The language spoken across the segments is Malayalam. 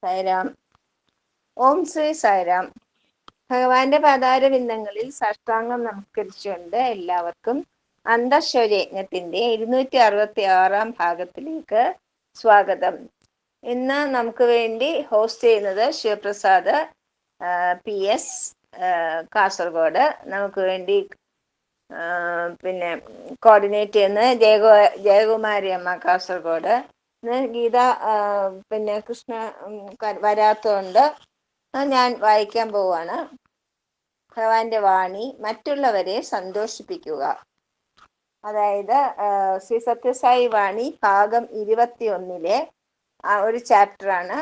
സായിരാം. ഓം ശ്രീ സായിരാം. ഭഗവാന്റെ പാതാരവിന്ദങ്ങളിൽ സാഷ്ടാംഗം നമസ്കരിച്ചുകൊണ്ട് എല്ലാവർക്കും അന്തഃശൗര്യജ്ഞത്തിന്റെ 266 ഭാഗത്തിലേക്ക് സ്വാഗതം. ഇന്ന് നമുക്ക് വേണ്ടി ഹോസ്റ്റ് ചെയ്യുന്നത് ശിവപ്രസാദ് PS കാസർഗോഡ്. നമുക്ക് വേണ്ടി പിന്നെ കോർഡിനേറ്റ് ചെയ്യുന്നത് ജയകുമാരി അമ്മ കാസർഗോഡ്. ഗീത പിന്നെ കൃഷ്ണ വരാത്തതുകൊണ്ട് ഞാൻ വായിക്കാൻ പോവാണ്. ഭഗവാന്റെ വാണി, മറ്റുള്ളവരെ സന്തോഷിപ്പിക്കുക. അതായത് ശ്രീ സത്യസായി വാണി ഭാഗം 21 ഒരു ചാപ്റ്ററാണ്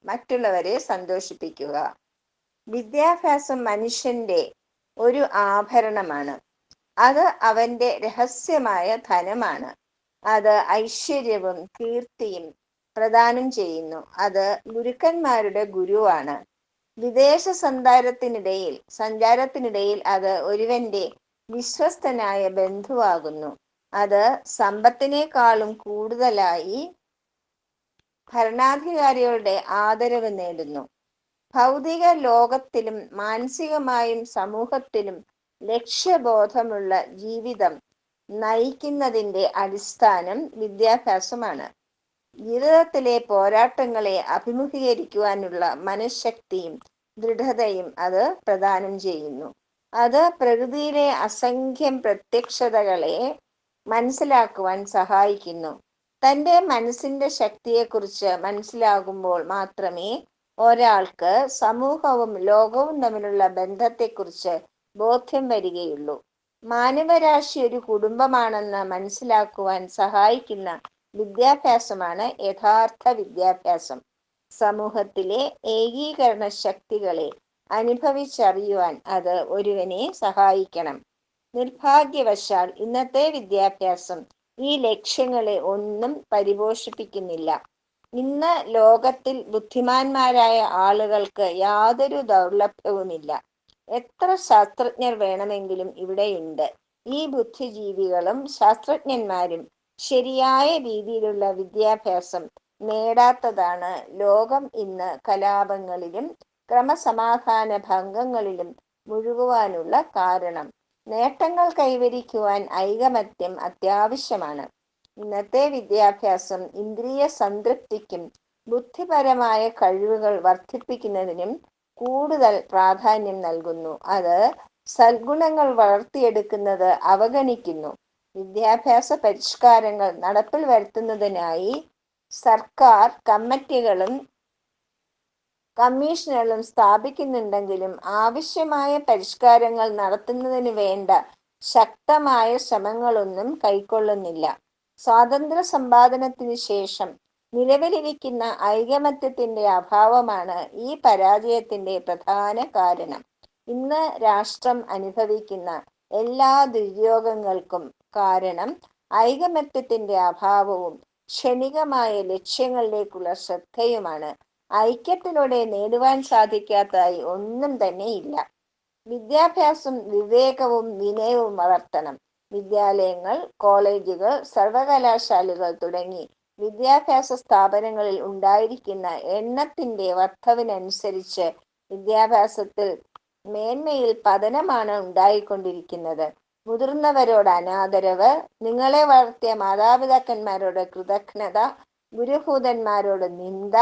മറ്റുള്ളവരെ സന്തോഷിപ്പിക്കുക. വിദ്യാഭ്യാസം മനുഷ്യന്റെ ഒരു ആഭരണമാണ്. അത് അവന്റെ രഹസ്യമായ ധനമാണ്. അത് ഐശ്വര്യവും കീർത്തിയും പ്രദാനം ചെയ്യുന്നു. അത് ഗുരുക്കന്മാരുടെ ഗുരുവാണ്. വിദേശ സഞ്ചാരത്തിനിടയിൽ അത് ഒരുവന്റെ വിശ്വസ്തനായ ബന്ധുവാകുന്നു. അത് സമ്പത്തിനേക്കാളും കൂടുതലായി ഭരണാധികാരികളുടെ ആദരവ് നേടുന്നു. ഭൗതിക ലോകത്തിലും മാനസികമായും സമൂഹത്തിലും ലക്ഷ്യബോധമുള്ള ജീവിതം നയിക്കുന്നതിന്റെ അടിസ്ഥാനം വിദ്യാഭ്യാസമാണ്. ജീവിതത്തിലെ പോരാട്ടങ്ങളെ അഭിമുഖീകരിക്കുവാനുള്ള മനഃശക്തിയും ദൃഢതയും അത് പ്രദാനം ചെയ്യുന്നു. അത് പ്രകൃതിയിലെ അസംഖ്യം പ്രത്യക്ഷതകളെ മനസ്സിലാക്കുവാൻ സഹായിക്കുന്നു. തൻ്റെ മനസ്സിന്റെ ശക്തിയെക്കുറിച്ച് മനസ്സിലാകുമ്പോൾ മാത്രമേ ഒരാൾക്ക് സമൂഹവും ലോകവും തമ്മിലുള്ള ബന്ധത്തെക്കുറിച്ച് ബോധ്യം വരികയുള്ളൂ. മാനവരാശി ഒരു കുടുംബമാണെന്ന് മനസ്സിലാക്കുവാൻ സഹായിക്കുന്ന വിദ്യാഭ്യാസമാണ് യഥാർത്ഥ വിദ്യാഭ്യാസം. സമൂഹത്തിലെ ഏകീകരണ ശക്തികളെ അനുഭവിച്ചറിയുവാൻ അത് ഒരുവനെ സഹായിക്കണം. നിർഭാഗ്യവശാൽ ഇന്നത്തെ വിദ്യാഭ്യാസം ഈ ലക്ഷ്യങ്ങളെ ഒന്നും പരിപോഷിപ്പിക്കുന്നില്ല. ഇന്ന് ലോകത്തിൽ ബുദ്ധിമാന്മാരായ ആളുകൾക്ക് യാതൊരു ദൗർലഭ്യവുമില്ല. എത്ര ശാസ്ത്രജ്ഞർ വേണമെങ്കിലും ഇവിടെയുണ്ട്. ഈ ബുദ്ധിജീവികളും ശാസ്ത്രജ്ഞന്മാരും ശരിയായ രീതിയിലുള്ള വിദ്യാഭ്യാസം നേടാത്തതാണ് ലോകം ഇന്ന് കലാപങ്ങളിലും ക്രമസമാധാന ഭംഗങ്ങളിലും മുഴുകുവാനുള്ള കാരണം. നേട്ടങ്ങൾ കൈവരിക്കുവാൻ ഐകമത്യം അത്യാവശ്യമാണ്. ഇന്നത്തെ വിദ്യാഭ്യാസം ഇന്ദ്രിയ സംതൃപ്തിക്കും ബുദ്ധിപരമായ കഴിവുകൾ വർദ്ധിപ്പിക്കുന്നതിനും കൂടുതൽ പ്രാധാന്യം നൽകുന്നു. അത് സൽഗുണങ്ങൾ വളർത്തിയെടുക്കുന്നത് അവഗണിക്കുന്നു. വിദ്യാഭ്യാസ പരിഷ്കാരങ്ങൾ നടപ്പിൽ വരുത്തുന്നതിനായി സർക്കാർ കമ്മിറ്റികളും കമ്മീഷനുകളും സ്ഥാപിക്കുന്നുണ്ടെങ്കിലും ആവശ്യമായ പരിഷ്കാരങ്ങൾ നടത്തുന്നതിന് വേണ്ട ശക്തമായ ശ്രമങ്ങളൊന്നും കൈക്കൊള്ളുന്നില്ല. സ്വാതന്ത്ര്യ സമ്പാദനത്തിന് ശേഷം നിലവിലിരിക്കുന്ന ഐകമത്യത്തിന്റെ അഭാവമാണ് ഈ പരാജയത്തിന്റെ പ്രധാന കാരണം. ഇന്ന് രാഷ്ട്രം അനുഭവിക്കുന്ന എല്ലാ ദുര്യോഗങ്ങൾക്കും കാരണം ഐകമത്യത്തിന്റെ അഭാവവും ക്ഷണികമായ ലക്ഷ്യങ്ങളിലേക്കുള്ള ശ്രദ്ധയുമാണ്. ഐക്യത്തിലൂടെ നേടുവാൻ സാധിക്കാത്തതായി ഒന്നും തന്നെ ഇല്ല. വിദ്യാഭ്യാസം വിവേകവും വിനയവും വളർത്തണം. വിദ്യാലയങ്ങൾ, കോളേജുകൾ, സർവകലാശാലകൾ തുടങ്ങി വിദ്യാഭ്യാസ സ്ഥാപനങ്ങളിൽ ഉണ്ടായിരിക്കുന്ന എണ്ണത്തിന്റെ വർധവിനനുസരിച്ച് വിദ്യാഭ്യാസത്തിൽ മേന്മയിൽ പതനമാണ് ഉണ്ടായിക്കൊണ്ടിരിക്കുന്നത്. മുതിർന്നവരോട് അനാദരവ്, നിങ്ങളെ വളർത്തിയ മാതാപിതാക്കന്മാരോട് കൃതജ്ഞത, ഗുരുഭൂതന്മാരോട് നിന്ദ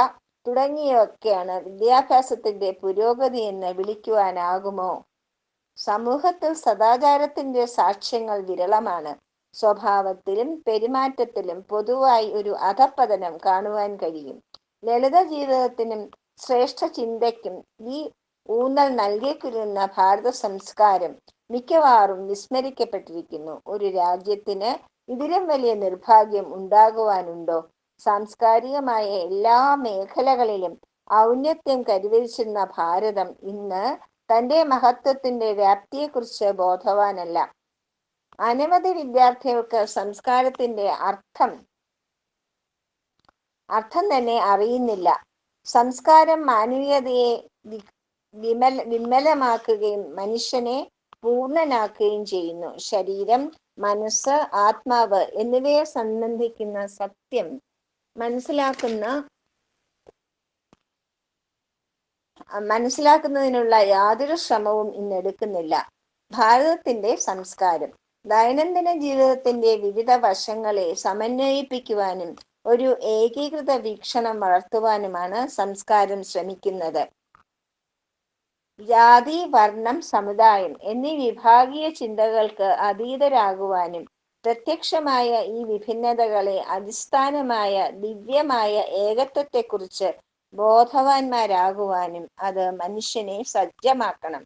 തുടങ്ങിയൊക്കെയാണ് വിദ്യാഭ്യാസത്തിന്റെ പുരോഗതി എന്ന് വിളിക്കുവാനാകുമോ? സമൂഹത്തിൽ സദാചാരത്തിന്റെ സാക്ഷ്യങ്ങൾ വിരളമാണ്. സ്വഭാവത്തിലും പെരുമാറ്റത്തിലും പൊതുവായി ഒരു അധപ്പതനം കാണുവാൻ കഴിയും. ലളിത ജീവിതത്തിനും ശ്രേഷ്ഠ ചിന്തയ്ക്കും ഈ ഊന്നൽ നൽകിയിരുന്ന ഭാരത സംസ്കാരം മിക്കവാറും വിസ്മരിക്കപ്പെട്ടിരിക്കുന്നു. ഒരു രാജ്യത്തിന് ഇതിലും വലിയ നിർഭാഗ്യം ഉണ്ടാകുവാനുണ്ടോ? സാംസ്കാരികമായ എല്ലാ മേഖലകളിലും ഔന്നത്യം കൈവരിച്ചിരുന്ന ഭാരതം ഇന്ന് തൻ്റെ മഹത്വത്തിന്റെ വ്യാപ്തിയെക്കുറിച്ച് ബോധവാനല്ല. അനവധി വിദ്യാർത്ഥികൾക്ക് സംസ്കാരത്തിന്റെ അർത്ഥം തന്നെ അറിയുന്നില്ല. സംസ്കാരം മാനവീയതയെ വിമലമാക്കുകയും മനുഷ്യനെ പൂർണ്ണനാക്കുകയും ചെയ്യുന്നു. ശരീരം, മനസ്സ്, ആത്മാവ് എന്നിവയെ സംബന്ധിക്കുന്ന സത്യം മനസ്സിലാക്കുന്ന മനസ്സിലാക്കുന്നതിനുള്ള യാതൊരു ശ്രമവും ഇന്ന് എടുക്കുന്നില്ല. ഭാരതത്തിന്റെ സംസ്കാരം ദൈനംദിന ജീവിതത്തിന്റെ വിവിധ വശങ്ങളെ സമന്വയിപ്പിക്കുവാനും ഒരു ഏകീകൃത വീക്ഷണം വളർത്തുവാനുമാണ് സംസ്കാരം ശ്രമിക്കുന്നത്. ജാതി, വർണ്ണം, സമുദായം എന്നീ വിഭാഗീയ ചിന്തകൾക്ക് അതീതരാകുവാനും പ്രത്യക്ഷമായ ഈ വിഭിന്നതകളെ അടിസ്ഥാനമായ ദിവ്യമായ ഏകത്വത്തെക്കുറിച്ച് ബോധവാന്മാരാകുവാനും അത് മനുഷ്യനെ സജ്ജമാക്കണം.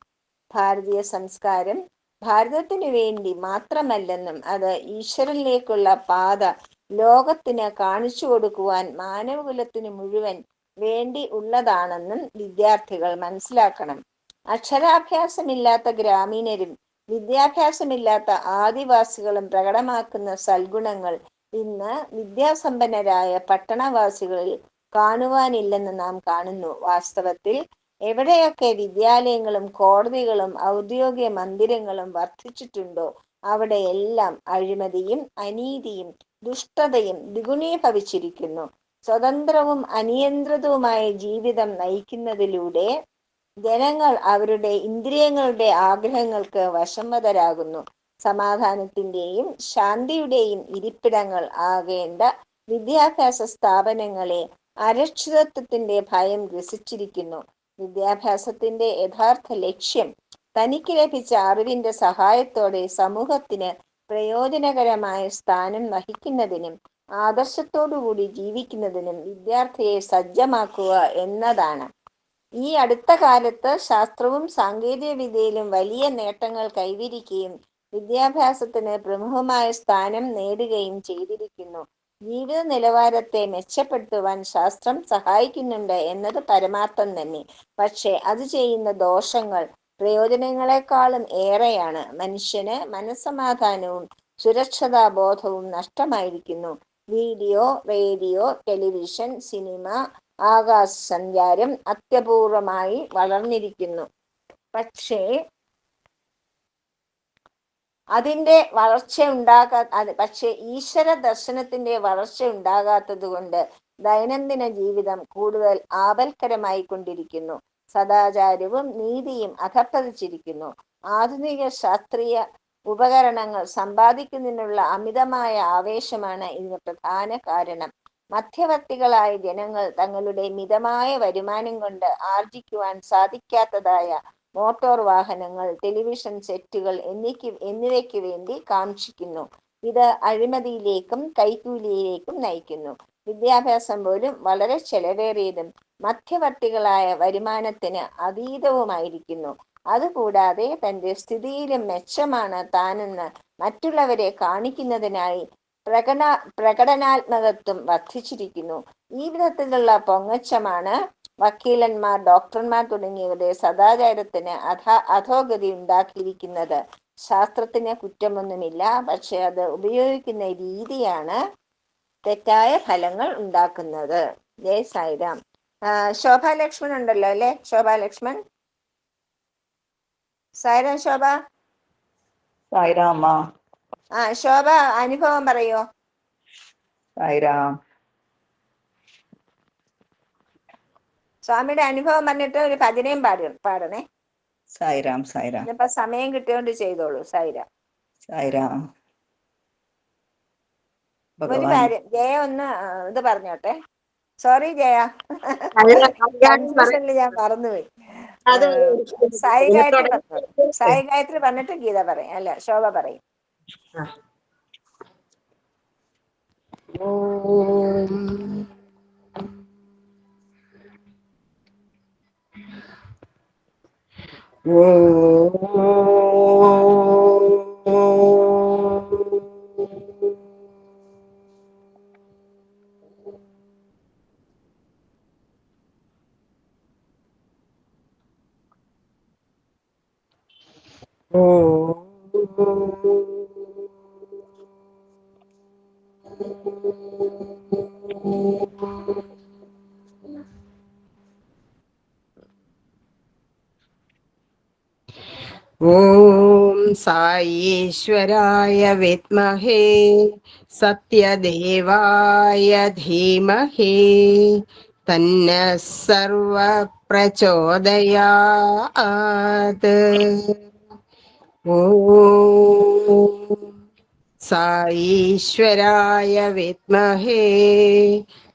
ഭാരതീയ സംസ്കാരം ഭാരതത്തിനു വേണ്ടി മാത്രമല്ലെന്നും അത് ഈശ്വരനിലേക്കുള്ള പാത ലോകത്തിന് കാണിച്ചു കൊടുക്കുവാൻ മാനവകുലത്തിന് മുഴുവൻ വേണ്ടി ഉള്ളതാണെന്നും വിദ്യാർത്ഥികൾ മനസ്സിലാക്കണം. അക്ഷരാഭ്യാസമില്ലാത്ത ഗ്രാമീണരും വിദ്യാഭ്യാസമില്ലാത്ത ആദിവാസികളും പ്രകടമാക്കുന്ന സൽഗുണങ്ങൾ ഇന്ന് വിദ്യാസമ്പന്നരായ പട്ടണവാസികളിൽ കാണുവാനില്ലെന്ന് നാം കാണുന്നു. വാസ്തവത്തിൽ എവിടെയൊക്കെ വിദ്യാലയങ്ങളും കോടതികളും ഔദ്യോഗിക മന്ദിരങ്ങളും വർദ്ധിച്ചിട്ടുണ്ടോ അവിടെയെല്ലാം അഴിമതിയും അനീതിയും ദുഷ്ടതയും ദ്വിഗുണീഭവിച്ചിരിക്കുന്നു. സ്വതന്ത്രവും അനിയന്ത്രിതവുമായ ജീവിതം നയിക്കുന്നതിലൂടെ ജനങ്ങൾ അവരുടെ ഇന്ദ്രിയങ്ങളുടെ ആഗ്രഹങ്ങൾക്ക് വശംവദരാകുന്നു. സമാധാനത്തിന്റെയും ശാന്തിയുടെയും ഇരിപ്പിടങ്ങൾ ആകേണ്ട വിദ്യാഭ്യാസ സ്ഥാപനങ്ങളെ അരക്ഷിതത്വത്തിന്റെ ഭയം ഗ്രസിച്ചിരിക്കുന്നു. വിദ്യാഭ്യാസത്തിന്റെ യഥാർത്ഥ ലക്ഷ്യം തനിക്ക് ലഭിച്ച അറിവിന്റെ സഹായത്തോടെ സമൂഹത്തിന് പ്രയോജനകരമായ സ്ഥാനം വഹിക്കുന്നതിനും ആദർശത്തോടുകൂടി ജീവിക്കുന്നതിനും വിദ്യാർത്ഥിയെ സജ്ജമാക്കുക എന്നതാണ്. ഈ അടുത്ത കാലത്ത് ശാസ്ത്രവും സാങ്കേതിക വിദ്യയിലും വലിയ നേട്ടങ്ങൾ കൈവരിക്കുകയും വിദ്യാഭ്യാസത്തിന് പ്രമുഖമായ സ്ഥാനം നേടുകയും ചെയ്തിരിക്കുന്നു. ജീവിത നിലവാരത്തെ മെച്ചപ്പെടുത്തുവാൻ ശാസ്ത്രം സഹായിക്കുന്നുണ്ട് എന്നത് പരമാർത്ഥം തന്നെ. പക്ഷെ അത് ചെയ്യുന്ന ദോഷങ്ങൾ പ്രയോജനങ്ങളെക്കാളും ഏറെയാണ്. മനുഷ്യന് മനസ്സമാധാനവും സുരക്ഷതാ ബോധവും നഷ്ടമായിരിക്കുന്നു. വീഡിയോ, റേഡിയോ, ടെലിവിഷൻ, സിനിമ, ആകാശ സഞ്ചാരം അത്യപൂർവമായി വളർന്നിരിക്കുന്നു. പക്ഷേ ഈശ്വര ദർശനത്തിന്റെ വളർച്ച ഉണ്ടാകാത്തത് കൊണ്ട് ദൈനംദിന ജീവിതം കൂടുതൽ ആപൽക്കരമായി കൊണ്ടിരിക്കുന്നു. സദാചാരവും നീതിയും അധപ്പതിച്ചിരിക്കുന്നു. ആധുനിക ശാസ്ത്രീയ ഉപകരണങ്ങൾ സമ്പാദിക്കുന്നതിനുള്ള അമിതമായ ആവേശമാണ് ഇതിന് പ്രധാന കാരണം. മധ്യവർത്തികളായ ജനങ്ങൾ തങ്ങളുടെ മിതമായ വരുമാനം കൊണ്ട് ആർജിക്കുവാൻ സാധിക്കാത്തതായ മോട്ടോർ വാഹനങ്ങൾ, ടെലിവിഷൻ സെറ്റുകൾ എന്നിവയ്ക്ക് വേണ്ടി കാക്ഷിക്കുന്നു. ഇത് അഴിമതിയിലേക്കും കൈക്കൂലിയിലേക്കും നയിക്കുന്നു. വിദ്യാഭ്യാസം പോലും വളരെ ചെലവേറിയതും മധ്യവർത്തികളായ വരുമാനത്തിന് അതീതവുമായിരിക്കുന്നു. അതുകൂടാതെ തന്റെ സ്ഥിതിയിലും മെച്ചമാണ് താനെന്ന് മറ്റുള്ളവരെ കാണിക്കുന്നതിനായി പ്രകടനാത്മകത്വം വർദ്ധിച്ചിരിക്കുന്നു. ഈ വിധത്തിലുള്ള പൊങ്ങച്ചമാണ് വക്കീലന്മാർ, ഡോക്ടർമാർ തുടങ്ങിയവരുടെ സദാചാരത്തിന് അധോഗതി ഉണ്ടാക്കിയിരിക്കുന്നത്. ശാസ്ത്രത്തിന് കുറ്റമൊന്നുമില്ല, പക്ഷെ അത് ഉപയോഗിക്കുന്ന രീതിയാണ് തെറ്റായ ഫലങ്ങൾ ഉണ്ടാക്കുന്നത്. ജയ് സായിരാം. ശോഭ ലക്ഷ്മൺ ഉണ്ടല്ലോ അല്ലെ? ശോഭ ലക്ഷ്മൺ. സായിരാം ശോഭ. സായിരാം. ശോഭ അനുഭവം പറയോ? സായിരാം. സ്വാമിയുടെ അനുഭവം പറഞ്ഞിട്ട് ഒരു ഭജനയും പാടണേ. സായിരാം. സായിരാം. ഇന്നിപ്പോ സമയം കിട്ടിയോണ്ട് ചെയ്തോളൂ. സായിരാം. സായിരാം. ഒരു കാര്യം, ജയ ഒന്ന് ഇത് പറഞ്ഞോട്ടെ. സോറി ജയ, കൺഫ്യൂഷനിൽ ഞാൻ മറന്നുപോയി. സായി ഗായത്രി പറഞ്ഞിട്ട് ഗീത പറയും. അല്ല, ശോഭ പറയും. ഓം സായീശ്വരായ വിദ്മഹേ സത്യദേവായ ധീമഹി തന്നെ സർവ പ്രചോദയാത്. ഓം സായീശ്വരായ വിദ്മഹേ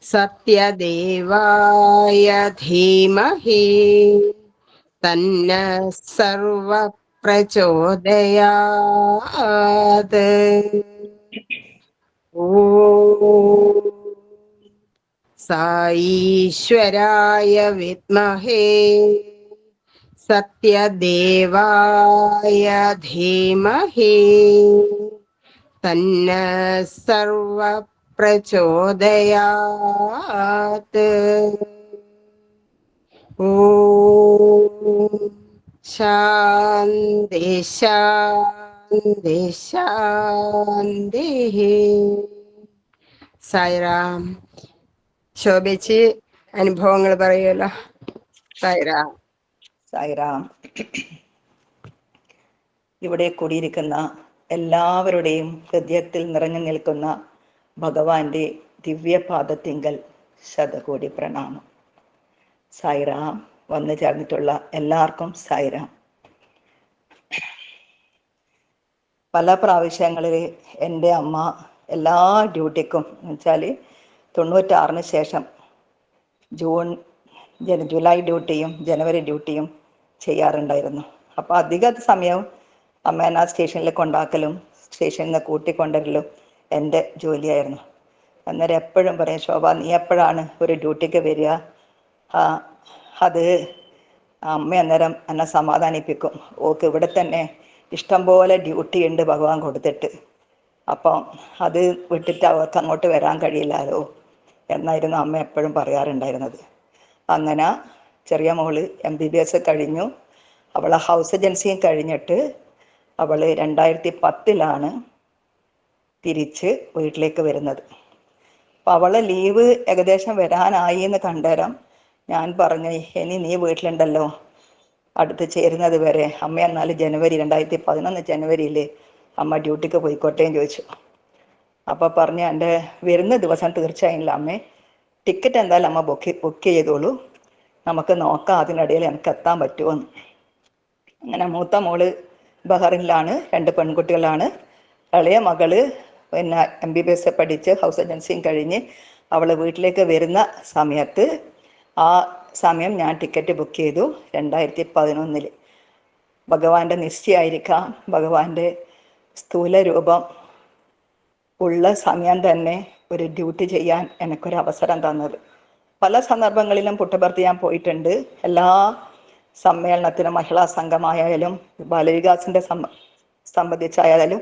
സത്യദേവായ ധീമഹി തന്ന സർവ പ്രചോദയാത്. ഓം സായീശ്വരായ വിദ്മഹേ സത്യദേവായ ധീമഹി തന്ന സർവ പ്രചോദയാത്. ഓം ശാന്തി ശാന്തി ശാന്തി. സായിറാം. ശോഭിച്ച് അനുഭവങ്ങൾ പറയുമല്ലോ. സായിറാം. സായിറാം. ഇവിടെ കൂടിയിരിക്കുന്ന എല്ലാവരുടെയും ഹൃദയത്തിൽ നിറഞ്ഞു നിൽക്കുന്ന ഭഗവാന്റെ ദിവ്യപാദത്തിങ്കൽ ശതകോടി പ്രണാമം. സായിറാം. വന്നു ചേർന്നിട്ടുള്ള എല്ലാവർക്കും സായിറാം. പല പ്രാവശ്യങ്ങളിൽ എൻ്റെ അമ്മ എല്ലാ ഡ്യൂട്ടിക്കും എന്നുവെച്ചാൽ 96 ശേഷം ജൂലൈ ഡ്യൂട്ടിയും ജനുവരി ഡ്യൂട്ടിയും ചെയ്യാറുണ്ടായിരുന്നു. അപ്പോൾ അധിക സമയവും അമ്മേനെ സ്റ്റേഷനിൽ കൊണ്ടാക്കലും സ്റ്റേഷനിൽ നിന്ന് കൂട്ടിക്കൊണ്ടുവരലും എൻ്റെ ജോലിയായിരുന്നു. അന്നേരം എപ്പോഴും പറയും, ശോഭ നീ എപ്പോഴാണ് ഒരു ഡ്യൂട്ടിക്ക് വരിക? അത് അമ്മ അന്നേരം എന്നെ സമാധാനിപ്പിക്കും. ഓക്ക് ഇവിടെ തന്നെ ഇഷ്ടംപോലെ ഡ്യൂട്ടി ഉണ്ട് ഭഗവാൻ കൊടുത്തിട്ട്, അപ്പം അത് വിട്ടിട്ട് അവർക്ക് അങ്ങോട്ട് വരാൻ കഴിയില്ലല്ലോ എന്നായിരുന്നു അമ്മ എപ്പോഴും പറയാറുണ്ടായിരുന്നത്. അങ്ങനെ ചെറിയ മോള് MBBS കഴിഞ്ഞു. അവളെ ഹൗസ് ഏജൻസിയും കഴിഞ്ഞിട്ട് അവൾ 2010 തിരിച്ച് വീട്ടിലേക്ക് വരുന്നത്. അപ്പം അവളെ ലീവ് ഏകദേശം വരാനായി എന്ന് കണ്ടേരം ഞാൻ പറഞ്ഞു, ഇനി നീ വീട്ടിലുണ്ടല്ലോ അടുത്ത് ചേരുന്നത് വരെ അമ്മ എന്നാൽ 2011 ജനുവരിയിൽ അമ്മ ഡ്യൂട്ടിക്ക് പോയിക്കോട്ടേന്ന് ചോദിച്ചു. അപ്പോൾ പറഞ്ഞു, എൻ്റെ വരുന്ന ദിവസം തീർച്ചയായില്ല അമ്മേ, ടിക്കറ്റ് എന്തായാലും അമ്മ ബുക്ക് ചെയ്തോളൂ, നമുക്ക് നോക്കാം അതിനിടയിൽ എനിക്ക് എത്താൻ പറ്റുമെന്ന്. അങ്ങനെ മൂത്ത മോള് ബഹറിനിലാണ്, 2 പെൺകുട്ടികളാണ്. ഇളയ മകള് പിന്നെ MBBS പഠിച്ച് ഹൗസ് ഏജൻസിയും കഴിഞ്ഞ് അവൾ വീട്ടിലേക്ക് വരുന്ന സമയത്ത് ആ സമയം ഞാൻ ടിക്കറ്റ് ബുക്ക് ചെയ്തു 2011. ഭഗവാന്റെ നിശ്ചയമായിരിക്കാം ഭഗവാന്റെ സ്ഥൂല രൂപം ഉള്ള സമയം തന്നെ ഒരു ഡ്യൂട്ടി ചെയ്യാൻ എനിക്കൊരു അവസരം തന്നത്. പല സന്ദർഭങ്ങളിലും പുട്ടപർത്തി ഞാൻ പോയിട്ടുണ്ട്. എല്ലാ സമ്മേളനത്തിനും മഹിളാ സംഘമായാലും ബാലവികാസിൻ്റെ സംബന്ധിച്ചായാലും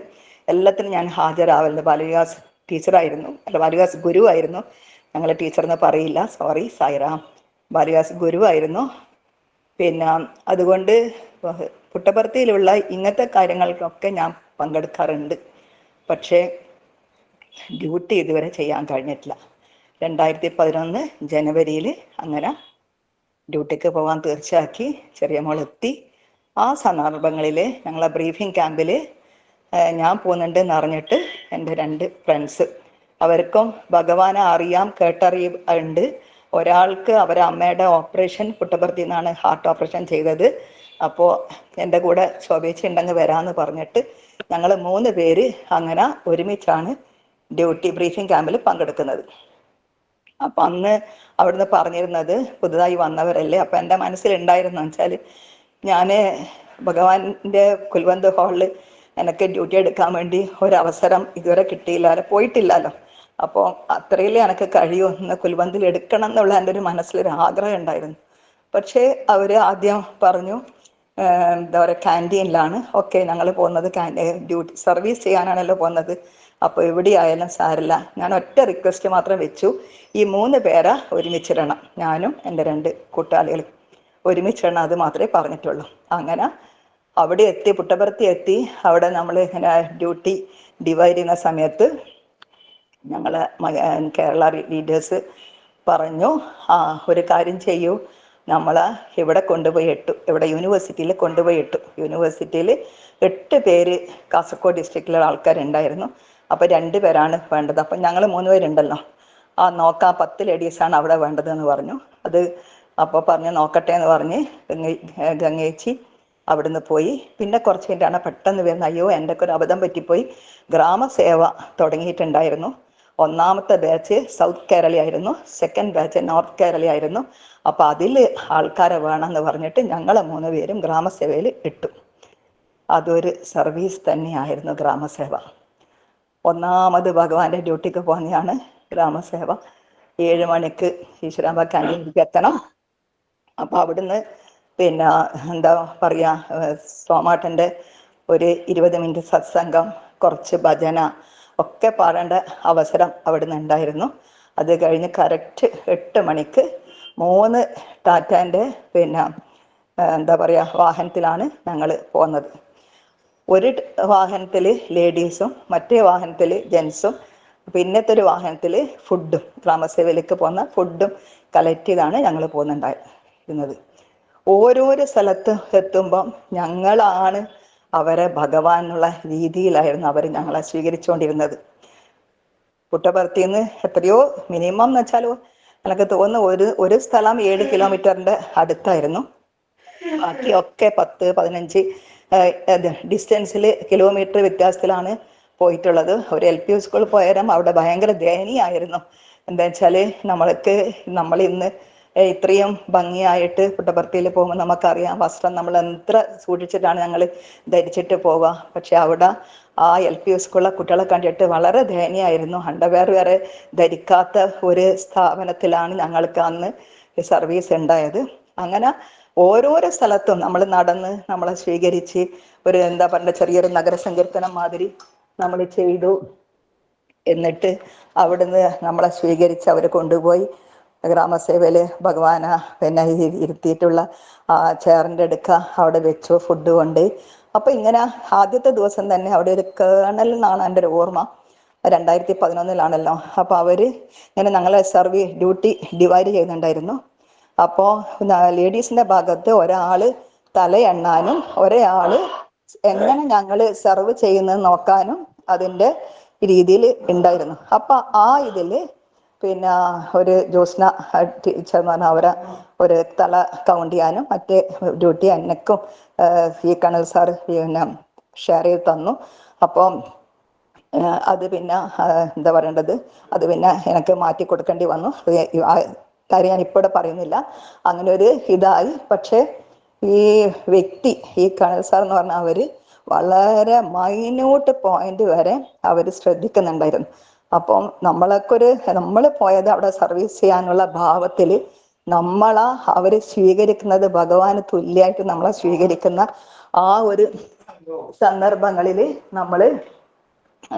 എല്ലാത്തിനും ഞാൻ ഹാജരാവലുണ്ട്. ബാലവികാസ് ടീച്ചറായിരുന്നു, അല്ല ബാലവികാസ് ഗുരുവായിരുന്നു. ഞങ്ങൾ ടീച്ചറെന്ന് പറയില്ല, സോറി സായിറാം. ബാലവികാസ് ഗുരുവായിരുന്നു. പിന്നെ അതുകൊണ്ട് പുട്ടപർത്തിയിലുള്ള ഇങ്ങനത്തെ കാര്യങ്ങൾക്കൊക്കെ ഞാൻ പങ്കെടുക്കാറുണ്ട്. പക്ഷേ ഡ്യൂട്ടി ഇതുവരെ ചെയ്യാൻ കഴിഞ്ഞിട്ടില്ല. 2011 ജനുവരിയിൽ അങ്ങനെ ഡ്യൂട്ടിക്ക് പോകാൻ തീർച്ചയാക്കി ചെറിയ മോളെത്തി. ആ സന്ദർഭങ്ങളിൽ ഞങ്ങളെ ബ്രീഫിംഗ് ക്യാമ്പിൽ ഞാൻ പോകുന്നുണ്ടെന്ന് അറിഞ്ഞിട്ട് എൻ്റെ 2 ഫ്രണ്ട്സ്, അവർക്കും ഭഗവാനെ അറിയാം, കേട്ടറിയുണ്ട്. ഒരാൾക്ക് അവരെ അമ്മയുടെ ഓപ്പറേഷൻ പുട്ടപർത്തിയിൽ നിന്നാണ് ഹാർട്ട് ഓപ്പറേഷൻ ചെയ്തത്. അപ്പോൾ എൻ്റെ കൂടെ ശോഭേച്ചി ഉണ്ടെങ്കിൽ വരാമെന്ന് പറഞ്ഞിട്ട് ഞങ്ങൾ 3 പേര് അങ്ങനെ ഒരുമിച്ചാണ് ഡ്യൂട്ടി ബ്രീഫിംഗ് ക്യാമ്പിൽ പങ്കെടുക്കുന്നത്. അപ്പം അന്ന് അവിടുന്ന് പറഞ്ഞിരുന്നത് പുതുതായി വന്നവരല്ലേ. അപ്പം എൻ്റെ മനസ്സിലുണ്ടായിരുന്നു വെച്ചാൽ ഞാൻ ഭഗവാന്റെ കുൽവന്ത് ഹാളിൽ എനിക്ക് ഡ്യൂട്ടി എടുക്കാൻ വേണ്ടി ഒരവസരം ഇതുവരെ കിട്ടിയില്ലല്ലോ, പോയിട്ടില്ലല്ലോ. അപ്പോൾ അത്രയിലേ എനിക്ക് കഴിയുമെന്ന് കുൽവന്തിൽ എടുക്കണം എന്നുള്ള എൻ്റെ ഒരു മനസ്സിലൊരു ആഗ്രഹം ഉണ്ടായിരുന്നു. പക്ഷേ അവർ ആദ്യം പറഞ്ഞു എന്താ പറയുക ക്യാൻറ്റീനിലാണ്. ഓക്കെ, ഞങ്ങൾ പോകുന്നത് ഡ്യൂട്ടി സർവീസ് ചെയ്യാനാണല്ലോ പോകുന്നത്, അപ്പോൾ എവിടെയായാലും സാരില്ല. ഞാൻ ഒറ്റ റിക്വസ്റ്റ് മാത്രം വെച്ചു, ഈ 3 പേരെ ഒരുമിച്ചിടണം, ഞാനും എൻ്റെ 2 കൂട്ടാളികളും ഒരുമിച്ചിടണം, അത് മാത്രമേ പറഞ്ഞിട്ടുള്ളൂ. അങ്ങനെ അവിടെ എത്തി, പുട്ടപർത്തി എത്തി. അവിടെ നമ്മൾ ഇങ്ങനെ ഡ്യൂട്ടി ഡിവൈഡ് ചെയ്യുന്ന സമയത്ത് ഞങ്ങൾ കേരള ലീഡേഴ്സ് പറഞ്ഞു, ഒരു കാര്യം ചെയ്യൂ, നമ്മൾ ഇവിടെ കൊണ്ടുപോയി ഇട്ടു, ഇവിടെ യൂണിവേഴ്സിറ്റിയിൽ കൊണ്ടുപോയി ഇട്ടു. യൂണിവേഴ്സിറ്റിയിൽ 8 പേര് കാസർഗോഡ് ഡിസ്ട്രിക്റ്റിലുള്ള ആൾക്കാരുണ്ടായിരുന്നു. അപ്പോൾ 2 പേരാണ് വേണ്ടത്. അപ്പം ഞങ്ങൾ 3 പേരുണ്ടല്ലോ, ആ നോക്കാം 10 ലേഡീസാണ് അവിടെ വേണ്ടതെന്ന് പറഞ്ഞു. അത് അപ്പോൾ പറഞ്ഞ് നോക്കട്ടെ എന്ന് പറഞ്ഞ് ഗംഗേച്ചി അവിടുന്ന് പോയി. പിന്നെ കുറച്ച് കഴിഞ്ഞിട്ടാണ് പെട്ടെന്ന് വരുന്ന, അയ്യോ എൻ്റെ ഒക്കെ ഒരു അബദ്ധം പറ്റിപ്പോയി, ഗ്രാമസേവ തുടങ്ങിയിട്ടുണ്ടായിരുന്നു. 1ാമത്തെ ബാച്ച് സൗത്ത് കേരളയായിരുന്നു, 2nd ബാച്ച് നോർത്ത് കേരളയായിരുന്നു. അപ്പോൾ അതിൽ ആൾക്കാരെ വേണമെന്ന് പറഞ്ഞിട്ട് ഞങ്ങളെ 3 പേരും ഗ്രാമസേവയിൽ ഇട്ടു. അതൊരു സർവീസ് തന്നെയായിരുന്നു ഗ്രാമസേവ. 1ാമത് ഭഗവാന്റെ ഡ്യൂട്ടിക്ക് പോകുന്നതാണ് ഗ്രാമസേവ. 7 മണിക്ക് ഈശ്വരാമ്പ ക്യാൻറ്റീനിലേക്ക് എത്തണം. അപ്പോൾ അവിടുന്ന് പിന്നെ എന്താ പറയുക, സോമാട്ടൻ്റെ ഒരു 20 മിനിറ്റ് സത്സംഗം, കുറച്ച് ഭജന ഒക്കെ പാടേണ്ട അവസരം അവിടുന്ന് ഉണ്ടായിരുന്നു. അത് കഴിഞ്ഞ് കറക്റ്റ് 8 മണിക്ക് 3 ടാറ്റാൻ്റെ പിന്നെ എന്താ പറയുക വാഹനത്തിലാണ് ഞങ്ങൾ പോകുന്നത്. ഒരു വാഹനത്തിൽ ലേഡീസും മറ്റേ വാഹനത്തിൽ ജെൻസും, പിന്നത്തെ ഒരു വാഹനത്തിൽ ഫുഡും, ഗ്രാമസേവയിലേക്ക് പോകുന്ന ഫുഡും കളക്ട് ചെയ്താണ് ഞങ്ങൾ പോകുന്നുണ്ടായിരുന്നത്. ഓരോരോ സ്ഥലത്ത് എത്തുമ്പം ഞങ്ങളാണ് അവരെ ഭഗവാൻ എന്നുള്ള രീതിയിലായിരുന്നു അവർ ഞങ്ങളെ സ്വീകരിച്ചുകൊണ്ടിരുന്നത്. പുട്ടപർത്തിന്ന് എത്രയോ മിനിമം എന്ന് വെച്ചാൽ എനിക്ക് തോന്നുന്നു ഒരു സ്ഥലം 7 കിലോമീറ്ററിൻ്റെ അടുത്തായിരുന്നു. ബാക്കിയൊക്കെ 10-15 ഡിസ്റ്റൻസിൽ കിലോമീറ്റർ വ്യത്യാസത്തിലാണ് പോയിട്ടുള്ളത്. ഒരു LP സ്കൂളിൽ പോയാലും അവിടെ ഭയങ്കര ദയനീയമായിരുന്നു. എന്താ വെച്ചാൽ നമ്മൾ ഇന്ന് ഇത്രയും ഭംഗിയായിട്ട് പുട്ടപർത്തിയിൽ പോകുമ്പോൾ നമുക്കറിയാം വസ്ത്രം നമ്മൾ എത്ര സൂക്ഷിച്ചിട്ടാണ് ഞങ്ങൾ ധരിച്ചിട്ട് പോവുക. പക്ഷെ അവിടെ ആ LP സ്കൂളിലെ കുട്ടികളെ കണ്ടിട്ട് വളരെ ദയനീയമായിരുന്നു. അണ്ടർവെയർ വരെ ധരിക്കാത്ത ഒരു സ്ഥാപനത്തിലാണ് ഞങ്ങൾക്ക് അന്ന് സർവീസ് ഉണ്ടായത്. അങ്ങനെ ഓരോരോ സ്ഥലത്തും നമ്മൾ നടന്ന് നമ്മളെ സ്വീകരിച്ച് ഒരു എന്താ പറയുക ചെറിയൊരു നഗരസങ്കീർത്തനം മാതിരി നമ്മൾ ചെയ്തു. എന്നിട്ട് അവിടുന്ന് നമ്മളെ സ്വീകരിച്ച് അവർ കൊണ്ടുപോയി ഗ്രാമസേവയിൽ ഭഗവാനെ പിന്നെ ഇരുത്തിയിട്ടുള്ള ചെയറിൻ്റെ അടുക്ക അവിടെ വെച്ചു, ഫുഡ് കൊണ്ട്. അപ്പം ഇങ്ങനെ ആദ്യത്തെ ദിവസം തന്നെ അവിടെ ഒരു കേണൽ എന്നാണ് എൻ്റെ ഒരു ഓർമ്മ, 2011-ലാണല്ലോ. അപ്പോൾ അവർ ഇങ്ങനെ ഞങ്ങളെ ഡ്യൂട്ടി ഡിവൈഡ് ചെയ്യുന്നുണ്ടായിരുന്നു. അപ്പോൾ ലേഡീസിൻ്റെ ഭാഗത്ത് ഒരാൾ തല എണ്ണാനും ഒരാൾ എങ്ങനെ ഞങ്ങൾ സെർവ് ചെയ്യുന്നത് നോക്കാനും അതിൻ്റെ രീതിയിൽ ഉണ്ടായിരുന്നു. അപ്പം ആ ഇതിൽ പിന്നെ ഒരു ജ്യോത്സ്ന ടീച്ചർ എന്ന് പറഞ്ഞാൽ അവരെ ഒരു തല കൗണ്ട് ചെയ്യാനും മറ്റേ ഡ്യൂട്ടി എന്നെക്കും ഈ കണൽ സാർ പിന്നെ ഷെയർ ചെയ്ത് തന്നു. അപ്പം അത് പിന്നെ എന്താ പറയേണ്ടത്, അത് പിന്നെ എനിക്ക് മാറ്റി കൊടുക്കേണ്ടി വന്നു. ആ കാര്യം ഞാൻ ഇപ്പോൾ പറയുന്നില്ല. അങ്ങനെ ഒരു ഇതായി. പക്ഷേ ഈ വ്യക്തി ഈ കണൽ സാർ എന്ന് പറഞ്ഞാൽ അവർ വളരെ മൈന്യൂട്ട് പോയിന്റ് വരെ അവർ ശ്രദ്ധിക്കുന്നുണ്ടായിരുന്നു. അപ്പം നമ്മൾ പോയത് അവിടെ സർവീസ് ചെയ്യാനുള്ള ഭാവത്തിൽ അവർ സ്വീകരിക്കുന്നത് ഭഗവാന് തുല്യമായിട്ട് നമ്മളെ സ്വീകരിക്കുന്ന ആ ഒരു സന്ദർഭങ്ങളിൽ നമ്മൾ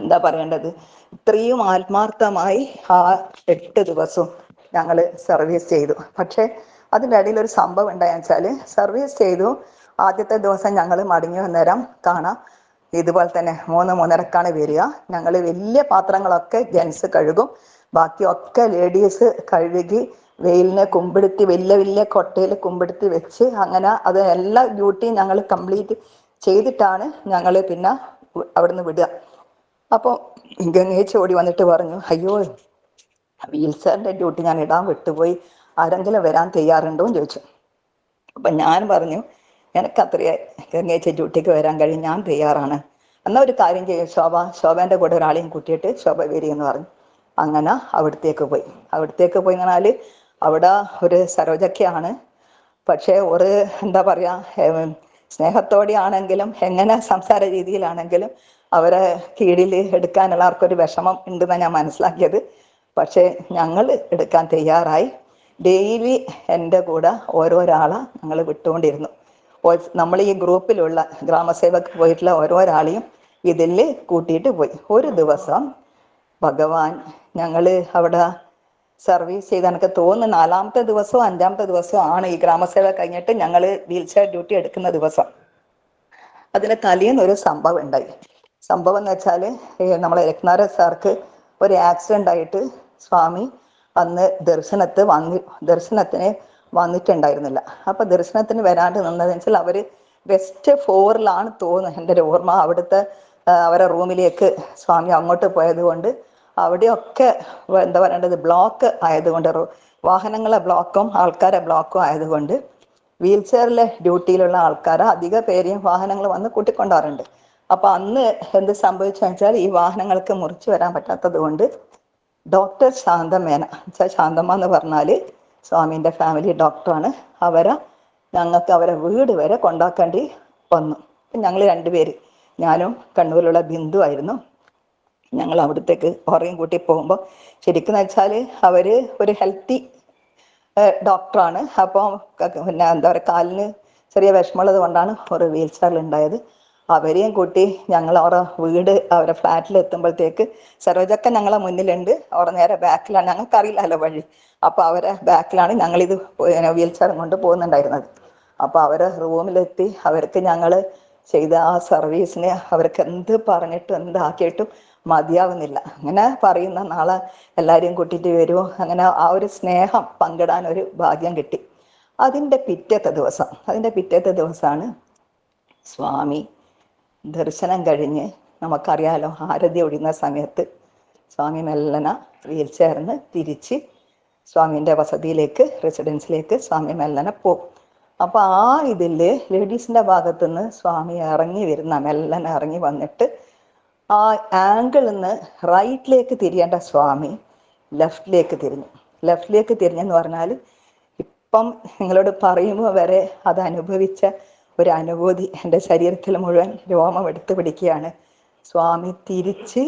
എന്താ പറയേണ്ടത്, ഇത്രയും ആത്മാർത്ഥമായി ആ 8 ദിവസവും ഞങ്ങൾ സർവീസ് ചെയ്തു. പക്ഷേ അതിൻ്റെ ഇടയിൽ ഒരു സംഭവം ഉണ്ടായെന്ന് വെച്ചാൽ, സർവീസ് ചെയ്തു ആദ്യത്തെ ദിവസം ഞങ്ങൾ മടങ്ങി വന്നേരം കാണാം ഇതുപോലെ തന്നെ 3-3:30 വരിക. ഞങ്ങൾ വലിയ പാത്രങ്ങളൊക്കെ ജെൻസ് കഴുകും, ബാക്കിയൊക്കെ ലേഡീസ് കഴുകി വെയിലിനെ കുമ്പിടുത്തി വലിയ കൊട്ടയിൽ കുമ്പിടുത്തി വെച്ച് അങ്ങനെ അത് എല്ലാ ഡ്യൂട്ടിയും ഞങ്ങൾ കംപ്ലീറ്റ് ചെയ്തിട്ടാണ് ഞങ്ങൾ പിന്നെ അവിടുന്ന് വിടുക. അപ്പോൾ ഗംഗേച്ചി ഓടി വന്നിട്ട് പറഞ്ഞു, അയ്യോ വീൽചെയറിൻ്റെ ഡ്യൂട്ടി ഞാൻ ഇടാൻ വിട്ടുപോയി, ആരെങ്കിലും വരാൻ തയ്യാറുണ്ടോ എന്ന് ചോദിച്ചു. അപ്പം ഞാൻ പറഞ്ഞു, എനിക്കത്രയേ ഗംഗേച്ചി ഡ്യൂട്ടിക്ക് വരാൻ കഴിയും, ഞാൻ തയ്യാറാണ്. എന്നാൽ ഒരു കാര്യം ചെയ്യും, ശോഭേൻ്റെ കൂടെ ഒരാളെയും കൂട്ടിയിട്ട് ശോഭ വരി എന്ന് പറഞ്ഞു. അങ്ങനെ അവിടത്തേക്ക് പോയി പറഞ്ഞാൽ അവിടെ ഒരു സരോജയ്ക്കാണ്. പക്ഷേ ഒരു എന്താ പറയുക, സ്നേഹത്തോടെ ആണെങ്കിലും എങ്ങനെ സംസാര രീതിയിലാണെങ്കിലും അവരെ കീഴിൽ എടുക്കാനുള്ള ആർക്കൊരു വിഷമം ഉണ്ടെന്നാണ് ഞാൻ മനസ്സിലാക്കിയത്. പക്ഷേ ഞങ്ങൾ എടുക്കാൻ തയ്യാറായി. ഡെയിലി എൻ്റെ കൂടെ ഓരോരാളെ ഞങ്ങൾ വിട്ടുകൊണ്ടിരുന്നു. നമ്മൾ ഈ ഗ്രൂപ്പിലുള്ള ഗ്രാമസേവക്ക് പോയിട്ടുള്ള ഓരോരാളെയും ഇതിൽ കൂട്ടിയിട്ട് പോയി. ഒരു ദിവസം ഭഗവാൻ ഞങ്ങൾ അവിടെ സർവീസ് ചെയ്ത് എനിക്ക് തോന്നുന്നു 4-ാമത്തെ ദിവസമോ 5-ാമത്തെ ദിവസമോ ആണ് ഈ ഗ്രാമസേവ കഴിഞ്ഞിട്ട് ഞങ്ങൾ വീൽചെയർ ഡ്യൂട്ടി എടുക്കുന്ന ദിവസം. അതിന് തലേന്ന് ഒരു സംഭവം ഉണ്ടായി. സംഭവം എന്ന് വെച്ചാൽ നമ്മളെ രത്നാരൻ സാർക്ക് ഒരു ആക്സിഡൻ്റ് ആയിട്ട് സ്വാമി അന്ന് ദർശനത്തിന് വന്നിട്ടുണ്ടായിരുന്നില്ല. അപ്പൊ ദർശനത്തിന് വരാണ്ട് നിന്നതെന്ന് വെച്ചാൽ അവർ വെസ്റ്റ് 4-ലാണ് തോന്നുന്നു എൻ്റെ ഒരു ഓർമ്മ. അവിടുത്തെ അവരെ റൂമിലേക്ക് സ്വാമി അങ്ങോട്ട് പോയത് കൊണ്ട് അവിടെയൊക്കെ എന്താ പറയേണ്ടത്, ബ്ലോക്ക് ആയതുകൊണ്ട്, വാഹനങ്ങളെ ബ്ലോക്കും ആൾക്കാരെ ബ്ലോക്കും ആയതുകൊണ്ട് വീൽ ചെയറിലെ ഡ്യൂട്ടിയിലുള്ള ആൾക്കാരെ അധിക പേരെയും വാഹനങ്ങൾ വന്ന് കൂട്ടിക്കൊണ്ടാറുണ്ട്. അപ്പൊ അന്ന് എന്ത് സംഭവിച്ചു വെച്ചാൽ, ഈ വാഹനങ്ങൾക്ക് മുറിച്ചു വരാൻ പറ്റാത്തത് കൊണ്ട് ഡോക്ടർ ശാന്തമേന, ശാന്തമ്മ എന്ന് പറഞ്ഞാല് സ്വാമിന്റെ ഫാമിലി ഡോക്ടറാണ്, ഞങ്ങൾക്ക് അവരെ വീട് വരെ കൊണ്ടാക്കേണ്ടി വന്നു. ഞങ്ങൾ രണ്ടുപേര്, ഞാനും കണ്ണൂരിലുള്ള ബിന്ദു ആയിരുന്നു. ഞങ്ങൾ അവിടത്തേക്ക് ഉറയും കൂട്ടി പോകുമ്പോൾ ശരിക്കും വെച്ചാൽ അവര് ഒരു ഹെൽത്തി ഡോക്ടറാണ്. അപ്പോൾ പിന്നെ എന്താ പറയുക, കാലിന് ചെറിയ വിഷമമുള്ളത് കൊണ്ടാണ് ഒരു വീൽ ചെയറിൽ ഉണ്ടായത്. അവരെയും കൂട്ടി ഞങ്ങൾ അവരുടെ വീട്, അവരുടെ ഫ്ലാറ്റിൽ എത്തുമ്പോഴത്തേക്ക് സരോജക്ക ഞങ്ങളെ മുന്നിലുണ്ട്, അവരുടെ നേരെ ബാക്കിലാണ്. ഞങ്ങൾക്ക് അറിയില്ലല്ലോ വഴി. അപ്പൊ അവരെ ബാക്കിലാണ് ഞങ്ങളിത് വീൽ ചെയർ കൊണ്ട് പോകുന്നുണ്ടായിരുന്നത്. അപ്പൊ അവരെ റൂമിലെത്തി അവർക്ക് ഞങ്ങൾ ചെയ്ത ആ സർവീസിന് അവർക്ക് എന്ത് പറഞ്ഞിട്ടും എന്താക്കിയിട്ടും മതിയാവുന്നില്ല. അങ്ങനെ പറയുന്ന നാളെ എല്ലാവരെയും കൂട്ടിയിട്ട് വരുമോ, അങ്ങനെ ആ ഒരു സ്നേഹം പങ്കിടാൻ ഒരു ഭാഗ്യം കിട്ടി. അതിൻ്റെ പിറ്റത്തെ ദിവസമാണ് സ്വാമി ദർശനം കഴിഞ്ഞ്, നമുക്കറിയാലോ ആരതി ഒഴിയുന്ന സമയത്ത് സ്വാമി മെല്ലന വീൽ ചെയറിന് തിരിച്ച് സ്വാമിൻ്റെ വസതിയിലേക്ക്, റെസിഡൻസിലേക്ക് സ്വാമി മെല്ലന പോകും. അപ്പൊ ആ ഇതില് ലേഡീസിന്റെ ഭാഗത്തുനിന്ന് സ്വാമി മെല്ലനെ ഇറങ്ങി വന്നിട്ട് ആ ആംഗിളിൽ നിന്ന് റൈറ്റിലേക്ക് തിരിയേണ്ട സ്വാമി ലെഫ്റ്റിലേക്ക് തിരിഞ്ഞെന്ന് പറഞ്ഞാൽ, ഇപ്പം നിങ്ങളോട് പറയുമ്പോൾ വരെ അത് അനുഭവിച്ച ഒരു അനുഭൂതി എൻ്റെ ശരീരത്തിൽ മുഴുവൻ രോമം എടുത്തു പിടിക്കുകയാണ്. സ്വാമി തിരിച്ച്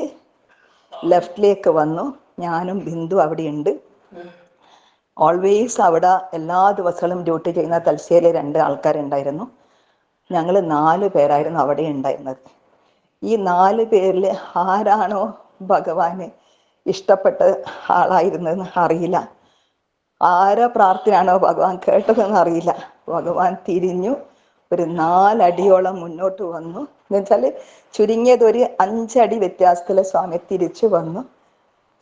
ലെഫ്റ്റിലേക്ക് വന്നു. ഞാനും ബിന്ദു അവിടെയുണ്ട്. ഓൾവേസ് അവിടെ എല്ലാ ദിവസവും ഡ്യൂട്ടി ചെയ്യുന്ന തലശ്ശേരി 2 ആൾക്കാരുണ്ടായിരുന്നു. ഞങ്ങൾ 4 പേരായിരുന്നു അവിടെ ഉണ്ടായിരുന്നത്. ഈ 4 പേരിൽ ആരാണോ ഭഗവാന് ഇഷ്ടപ്പെട്ട ആളായിരുന്നതെന്ന് അറിയില്ല, ആരോ പ്രാർത്ഥനയാണോ ഭഗവാൻ കേട്ടതെന്ന് അറിയില്ല. ഭഗവാൻ തിരിഞ്ഞു ഒരു 4 അടിയോളം മുന്നോട്ട് വന്നു. എന്നുവെച്ചാൽ ചുരുങ്ങിയത് ഒരു 5 അടി വ്യത്യാസത്തിൽ സ്വാമി തിരിച്ചു വന്നു.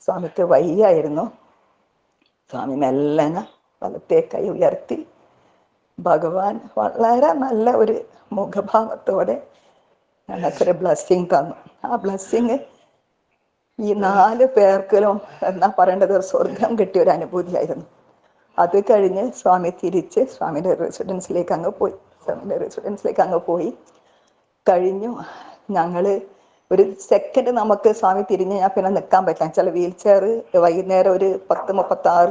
സ്വാമിക്ക് വയ്യായിരുന്നു. സ്വാമി മെല്ലനെ വലത്തെ കൈ ഉയർത്തി ഭഗവാൻ വളരെ നല്ല ഒരു മുഖഭാവത്തോടെ ഞങ്ങൾക്കൊരു ബ്ലെസ്സിങ് തന്നു. ആ ബ്ലെസ്സിങ് ഈ 4 പേർക്കും എന്നാ പറയേണ്ടത്, ഒരു സ്വർഗം കിട്ടിയ ഒരു അനുഭൂതിയായിരുന്നു. അത് കഴിഞ്ഞ് സ്വാമി തിരിച്ച് സ്വാമിയുടെ റെസിഡൻസിലേക്ക് അങ്ങ് പോയി കഴിഞ്ഞു. ഞങ്ങള് ഒരു സെക്കൻഡ് നമുക്ക് സ്വാമി തിരിഞ്ഞ് ഞാൻ പിന്നെ നിൽക്കാൻ പറ്റില്ല. ചില വീൽ ചെയർ വൈകുന്നേരം ഒരു 10-36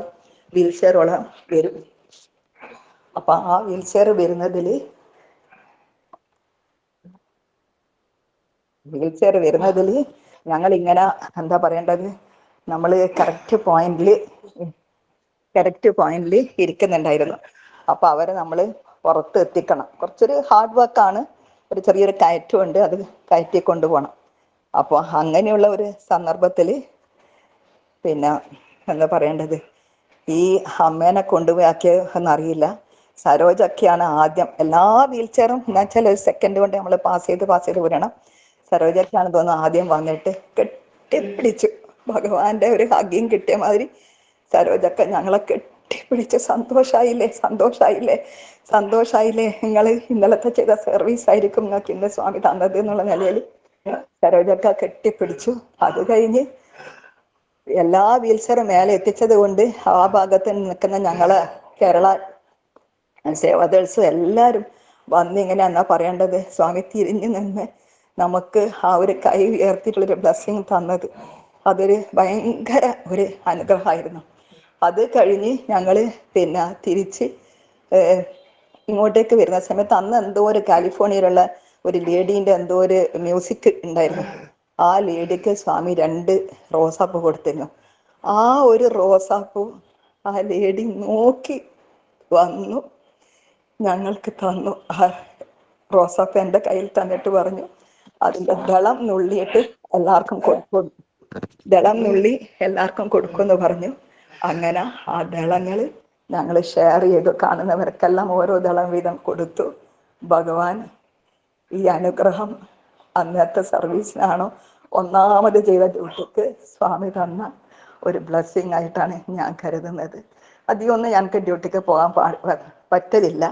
വീൽ ചെയറോളം വരും. അപ്പൊ ആ വീൽ ചെയർ വരുന്നതില് ഞങ്ങൾ ഇങ്ങനെ എന്താ പറയേണ്ടത്, നമ്മൾ കറക്റ്റ് പോയിന്റിൽ ഇരിക്കുന്നുണ്ടായിരുന്നു. അപ്പൊ അവരെ നമ്മൾ പുറത്ത് എത്തിക്കണം. കുറച്ചൊരു ഹാർഡ് വർക്കാണ്, ഒരു ചെറിയൊരു കയറ്റമുണ്ട്, അത് കയറ്റി കൊണ്ടുപോകണം. അപ്പോൾ അങ്ങനെയുള്ള ഒരു സന്ദർഭത്തിൽ പിന്നെ എന്താ പറയേണ്ടത്, ഈ അമ്മേനെ കൊണ്ടുപോയാക്കിയെന്നറിയില്ല, സരോജൊക്കെയാണ് ആദ്യം എല്ലാ വീൽ ചെയറും എന്നുവെച്ചാൽ ഒരു സെക്കൻഡ് കൊണ്ട് നമ്മൾ പാസ് ചെയ്ത് വരണം. സരോജൊക്കെയാണ് തോന്നുന്നു ആദ്യം വന്നിട്ട് കെട്ടിപ്പിടിച്ചു. ഭഗവാന്റെ ഒരു ഹഗ്ഗിങ് കിട്ടിയ മാതിരി സരോജൊക്കെ ഞങ്ങളെ കെട്ടിപ്പിടിച്ച് സന്തോഷായില്ലേ, നിങ്ങൾ ഇന്നലത്തെ ചെയ്ത സർവീസ് ആയിരിക്കും നിങ്ങൾക്ക് ഇന്ന് സ്വാമി തന്നത് എന്നുള്ള നിലയിൽ സരോജൊക്കെ കെട്ടിപ്പിടിച്ചു. അത് കഴിഞ്ഞ് എല്ലാ വീൽ ചെയറും മേലെ എത്തിച്ചത് കൊണ്ട് ആ ഭാഗത്ത് നിൽക്കുന്ന ഞങ്ങള് കേരള സേവാദേഴ്സും എല്ലാവരും വന്നിങ്ങനെ എന്നാ പറയേണ്ടത്, സ്വാമി തിരിഞ്ഞു നിന്ന് നമുക്ക് ആ ഒരു കൈ ഉയർത്തിയിട്ടുള്ളൊരു ബ്ലെസ്സിങ് തന്നത് അതൊരു ഭയങ്കര ഒരു അനുഗ്രഹമായിരുന്നു. അത് കഴിഞ്ഞ് ഞങ്ങൾ പിന്നെ തിരിച്ച് ഇങ്ങോട്ടേക്ക് വരുന്ന സമയത്ത് അന്ന് എന്തോ ഒരു കാലിഫോർണിയയിലുള്ള ഒരു ലേഡീൻ്റെ എന്തോ ഒരു മ്യൂസിക് ഉണ്ടായിരുന്നു. ആ ലേഡിക്ക് സ്വാമി 2 റോസാപ്പൂ കൊടുത്തിരുന്നു. ആ ഒരു റോസാപ്പൂ ആ ലേഡി നോക്കി വന്നു ഞങ്ങൾക്ക് തന്നു. ആ റോസാപ്പൂ എൻ്റെ കയ്യിൽ തന്നിട്ട് പറഞ്ഞു, അതിൻ്റെ ദളം നുള്ളിയിട്ട് എല്ലാവർക്കും കൊടുക്കുമെന്ന് പറഞ്ഞു. അങ്ങനെ ആ ദളങ്ങൾ ഞങ്ങൾ ഷെയർ ചെയ്തു. കാണുന്നവർക്കെല്ലാം ഓരോ ദളം വീതം കൊടുത്തു. ഭഗവാൻ ഈ അനുഗ്രഹം അന്നത്തെ സർവീസിനാണോ ഒന്നാമത് ചെയ്ത ഡ്യൂട്ടിക്ക് സ്വാമി തന്ന ഒരു ബ്ലെസ്സിങ് ആയിട്ടാണ് ഞാൻ കരുതുന്നത്. അധികമൊന്നും ഞങ്ങൾക്ക് ഡ്യൂട്ടിക്ക് പോകാൻ പറ്റലില്ല.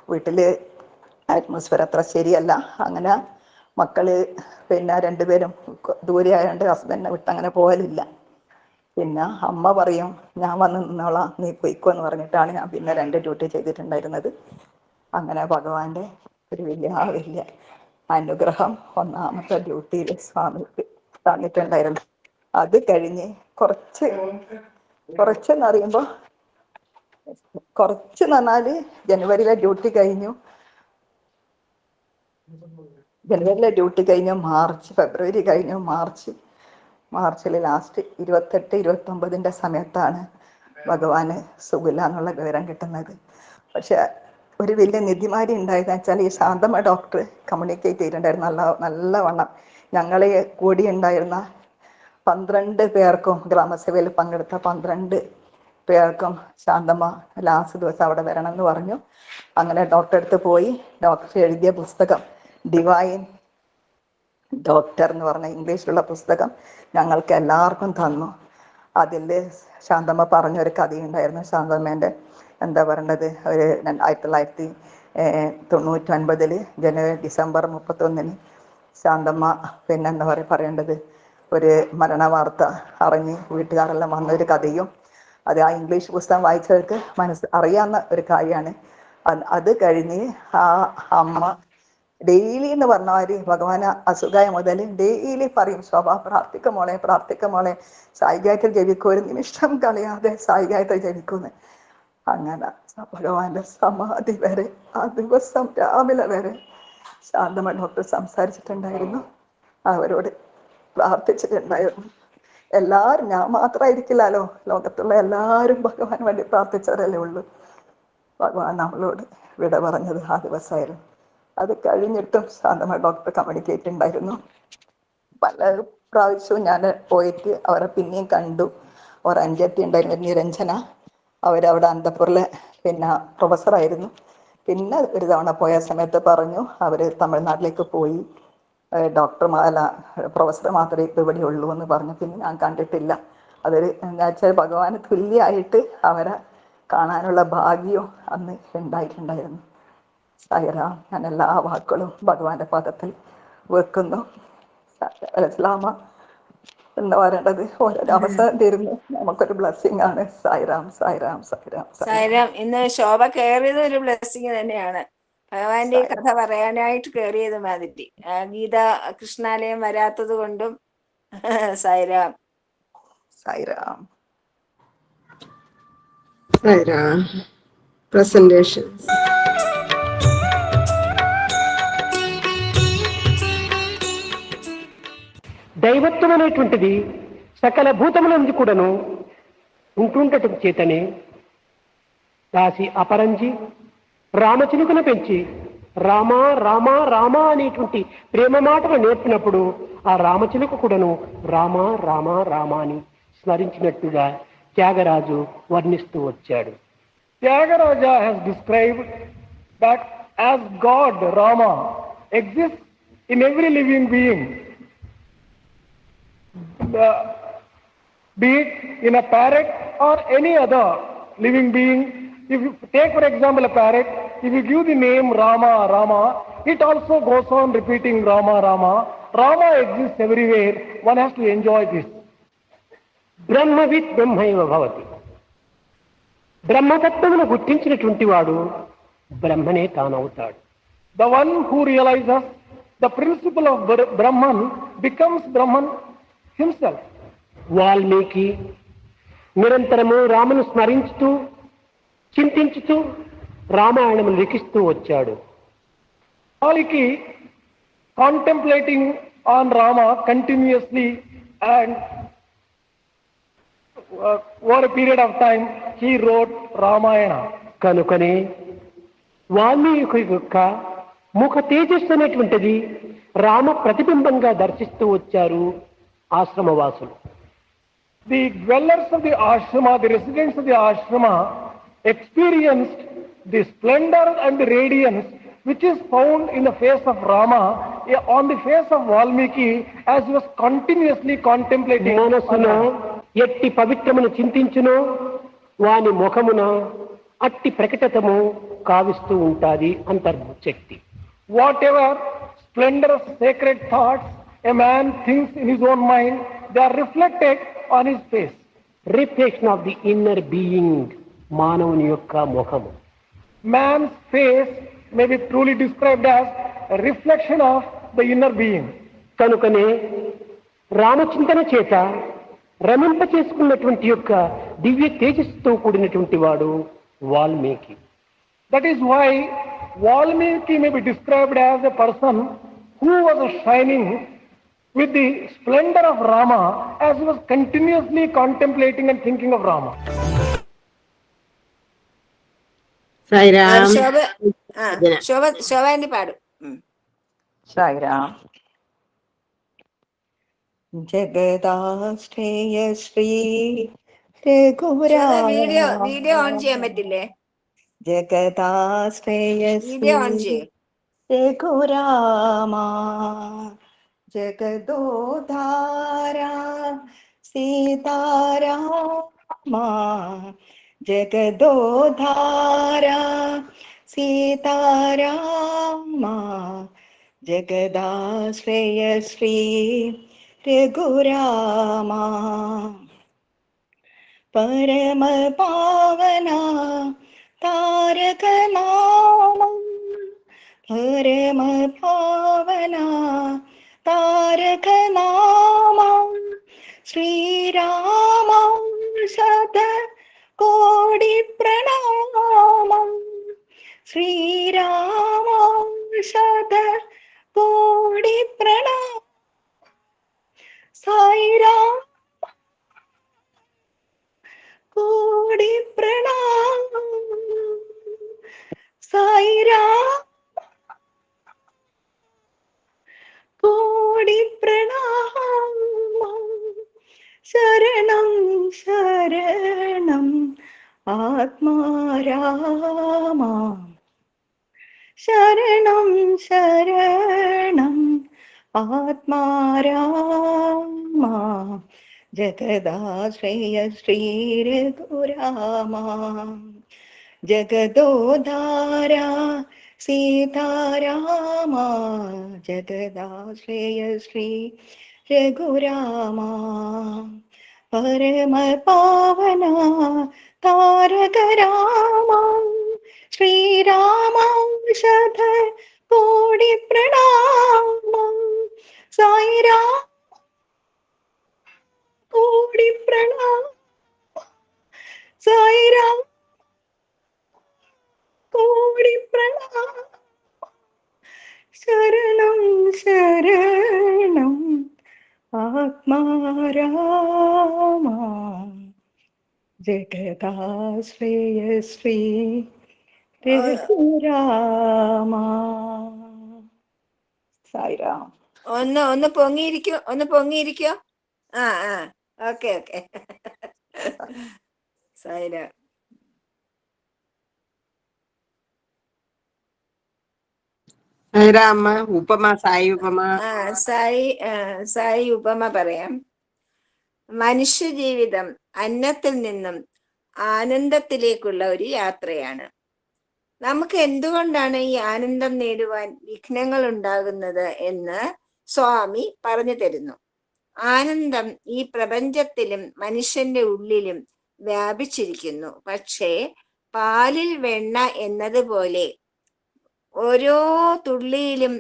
വീട്ടില് അറ്റ്മോസ്ഫിയർ അത്ര ശരിയല്ല. അങ്ങനെ മക്കള് പിന്നെ 2 പേരും ദൂരെ ആയതുകൊണ്ട് ഹസ്ബൻഡിനെ വിട്ട് അങ്ങനെ പോകലില്ല. പിന്നെ അമ്മ പറയും ഞാൻ വന്ന് നിന്നോളാം, നീ പൊയ്ക്കോ എന്ന് പറഞ്ഞിട്ടാണ് ഞാൻ പിന്നെ 2 ഡ്യൂട്ടി ചെയ്തിട്ടുണ്ടായിരുന്നത്. അങ്ങനെ ഭഗവാന്റെ ഒരു വലിയ അനുഗ്രഹം 1ാമത്തെ ഡ്യൂട്ടിയിൽ സ്വാമിക്ക് തന്നിട്ടുണ്ടായിരുന്നു. അത് കഴിഞ്ഞ് കുറച്ചെന്ന് പറയുമ്പോൾ കുറച്ചെന്ന് പറഞ്ഞാല് ജനുവരിയിലെ ഡ്യൂട്ടി കഴിഞ്ഞു. ഫെബ്രുവരി കഴിഞ്ഞു. മാർച്ചിൽ ലാസ്റ്റ് 28-29 സമയത്താണ് ഭഗവാന് സുഖില്ല എന്നുള്ള വിവരം കിട്ടുന്നത്. പക്ഷെ ഒരു വലിയ നിധിമാരി ഉണ്ടായതെന്ന് വെച്ചാൽ ഈ ശാന്തമ്മ ഡോക്ടർ കമ്മ്യൂണിക്കേറ്റ് ചെയ്തിട്ടുണ്ടായിരുന്നു നല്ലവണ്ണം. ഞങ്ങളെ കൂടി ഉണ്ടായിരുന്ന 12 പേർക്കും, ഗ്രാമസഭയിൽ പങ്കെടുത്ത 12 പേർക്കും ശാന്തമ്മ ലാസ്റ്റ് ദിവസം അവിടെ വരണം എന്ന് പറഞ്ഞു. അങ്ങനെ ഡോക്ടറെ അടുത്ത് പോയി. ഡോക്ടർ എഴുതിയ പുസ്തകം ഡിവൈൻ ഡോക്ടർ എന്ന് പറഞ്ഞ ഇംഗ്ലീഷിലുള്ള പുസ്തകം ഞങ്ങൾക്ക് എല്ലാവർക്കും തന്നു. അതിൽ ശാന്തമ്മ പറഞ്ഞൊരു കഥയുണ്ടായിരുന്നു. ശാന്തമ്മേൻ്റെ എന്താ പറയേണ്ടത്, ഒരു 1999 ഡിസംബർ 31 ശാന്തമ്മ എന്താ പറയേണ്ടത്, ഒരു മരണ വാർത്ത അറിഞ്ഞ് വീട്ടുകാരെല്ലാം വന്നൊരു കഥയും, അത് ആ ഇംഗ്ലീഷ് പുസ്തകം വായിച്ചവർക്ക് അറിയാവുന്ന ഒരു കാര്യമാണ്. അത് കഴിഞ്ഞ് ആ അമ്മ ഡെയിലി എന്ന് പറഞ്ഞാൽ ഭഗവാന് അസുഖമായ മുതൽ ഡെയിലി പറയും, ശോഭ പ്രാർത്ഥിക്ക മോളെ സായികായത്തിൽ ജപിക്കും, ഒരു നിമിഷം കളയാതെ സായികായത്തിൽ ജപിക്കുമെന്ന്. അങ്ങനെ ഭഗവാന്റെ സമാധി വരെ ആ ദിവസം രാവിലെ വരെ ശാന്തമ്മ ഡോക്ടർ സംസാരിച്ചിട്ടുണ്ടായിരുന്നു, അവരോട് പ്രാർത്ഥിച്ചിട്ടുണ്ടായിരുന്നു. എല്ലാവരും, ഞാൻ മാത്രമായിരിക്കില്ലല്ലോ, ലോകത്തുള്ള എല്ലാവരും ഭഗവാൻ വേണ്ടി പ്രാർത്ഥിച്ചവരല്ലേ ഉള്ളൂ. ഭഗവാൻ നമ്മളോട് വിട പറഞ്ഞത് ആ ദിവസമായിരുന്നു. അത് കഴിഞ്ഞിട്ടും ശാന്തമ്മ ഡോക്ടർ കമ്മ്യൂണിക്കേറ്റ് ഉണ്ടായിരുന്നു. പല പ്രാവശ്യവും ഞാൻ പോയിട്ട് അവരെ പിന്നെയും കണ്ടു. അവർ അഞ്ചത്തി ഉണ്ടായിരുന്നു, നിരഞ്ജന, അവരവിടെ അന്തപ്പൂരിലെ പ്രൊഫസറായിരുന്നു. പിന്നെ ഒരു തവണ പോയ സമയത്ത് പറഞ്ഞു അവർ തമിഴ്നാട്ടിലേക്ക് പോയി, പ്രൊഫസർ മാത്രമേ ഇപ്പോൾ ഇവിടെ ഉള്ളൂ എന്ന് പറഞ്ഞു. പിന്നെ ഞാൻ കണ്ടിട്ടില്ല. അതൊരു എന്നുവെച്ചാൽ ഭഗവാന് തുല്യമായിട്ട് അവരെ കാണാനുള്ള ഭാഗ്യവും അന്ന് ഉണ്ടായിട്ടുണ്ടായിരുന്നു. സായിറാം. ഞാൻ എല്ലാ വാക്കുകളും ഭഗവാന്റെ പദത്തിൽ വെക്കുന്നു. ഇസ്ലാമ എന്ന് പറയേണ്ടത് ഓരോരോ അവസരം തരുന്നു, നമുക്കൊരു ബ്ലെസ്സിങ് ആണ്. സായിറാം. സായിരാം. ഇന്ന് ശോഭ കയറിയത് ഒരു ബ്ലെസ്സിങ് തന്നെയാണ്. ഭഗവാന്റെ ഈ കഥ പറയാനായിട്ട് കയറിയത് മാതിരി. ഗീത കൃഷ്ണാലയം വരാത്തത് കൊണ്ടും സായിരാം. Presentations. దైవత్వం అనేటువంటిది సకల భూతములందు కూడాను ఉంటుండటం చేతనే దాసి అపరంజి రామచిలుకను పెంచి రామా రామా రామా అనేటువంటి ప్రేమ మాటలు నేర్పినప్పుడు ఆ రామచిలుక కూడాను రామా రామా రామా అని స్మరించినట్టుగా త్యాగరాజు వర్ణిస్తూ వచ్చాడు. Tyagaraja has described that as God, Rama, exists in every living being, be it in a parrot or any other living being. If you take for example a parrot, if you give the name Rama, Rama, it also goes on repeating Rama, Rama. Rama exists everywhere. One has to enjoy this. బ్రహ్మవిత్ బ్రహ్మైవ భవతి. బ్రహ్మతత్వమును గుర్తించినటువంటి వాడు బ్రహ్మనే తానవుతాడు. The one who realizes the principle of Brahman becomes Brahman himself. Valmiki నిరంతరము రామును స్మరించుతూ చింతించుతూ రామాయణము లిఖిస్తూ వచ్చాడు. Valmiki, contemplating on Rama continuously, and over a period of time he wrote Ramayana. కనుకనే వాల్మీకి యొక్క ముఖ తేజస్సు అనేటువంటిది రామ ప్రతిబింబంగా దర్శిస్తూ వచ్చారు ఆశ్రమవాసులు. The dwellers of the ashrama, the residents of the ashrama, experienced the splendor and the radiance which is found in the face of Rama on the face of Valmiki as he was continuously contemplating. మనసున ఎట్టి పవిత్రమును చింతించునో వాని ముఖమున అట్టి ప్రకటతము కావిస్తూ ఉంటాది అంతర్శక్తి. Whatever splendorous sacred thoughts a man thinks in his own mind, they are reflected on his face. Reflection of the inner being, మానవుని యొక్క ముఖము. Man's face may be truly described as a reflection of the inner being. కనుకనే రామచింతన చేత రమింప చేసుకున్నటువంటి యొక్క దివ్య తేజస్సుతో కూడినటువంటి వాడు Valmiki. That is why Valmiki may be described as a person who was shining with the splendor of Rama as he was continuously contemplating and thinking of Rama. Sai Ram. ശോഭ ശോഭ എന്ന് പാടും. സായിരാം. ജഗദാശ്രയ ശ്രീ വീഡിയോ ഓൺ ചെയ്യാൻ പറ്റില്ലേ? ജഗദാശ്രയ വീഡിയോ ഓൺ ചെയ്യും. രഘുരാമ ജഗദോധാര സീതാരാമ ജഗദോധാര സീതാരാമ ജഗദാശ്രയ ശ്രീ രഘുരാമ പരമ പാവന താരക നാമം പരമ പാവന താരക നാമം ശ്രീരാമം ശത കോടി പ്രണാമം ശ്രീരാമം ശത കോടി പ്രണാമം സായിരാം കോടി പ്രണാമം സായിരാം കോടി പ്രണാമം ശരണം ശരണം ആത്മാരാമ ശരണം ശരണം ആത്മാരാമ ജഗദാശ്രയ ശ്രീരഘുരാമ ജഗദോധാര സീതാരാമ ജഗദാശ്രയ ശ്രീ രഘുരാമ പരമ പാവന താരക രാമ ശ്രീരാമ ശത കോടി പ്രണാമം സായിരാം കോടി പ്രണാമം സായിരാം കോടി പ്രണാമം ശരണം ശരണം ആത്മാരാമ ജഗദാശ്രയ ശ്രീ രഘുരാമ സായിരാം. ഒന്ന് പൊങ്ങിയിരിക്കോ. ആ ഓക്കെ സായിരാം. സായിരാം. ഉപമ സായി ഉപമ. സായി ഉപമ പറയാം. മനുഷ്യ ജീവിതം അന്നത്തിൽ നിന്നും ആനന്ദത്തിലേക്കുള്ള ഒരു യാത്രയാണ്. നമുക്ക് എന്തുകൊണ്ടാണ് ഈ ആനന്ദം നേടുവാൻ വിഘ്നങ്ങൾ ഉണ്ടാകുന്നത് എന്ന് സ്വാമി പറഞ്ഞു തരുന്നു. ആനന്ദം ഈ പ്രപഞ്ചത്തിലും മനുഷ്യന്റെ ഉള്ളിലും വ്യാപിച്ചിരിക്കുന്നു. പക്ഷേ പാലിൽ വെണ്ണ എന്നതുപോലെ ഓരോ തുള്ളിയിലും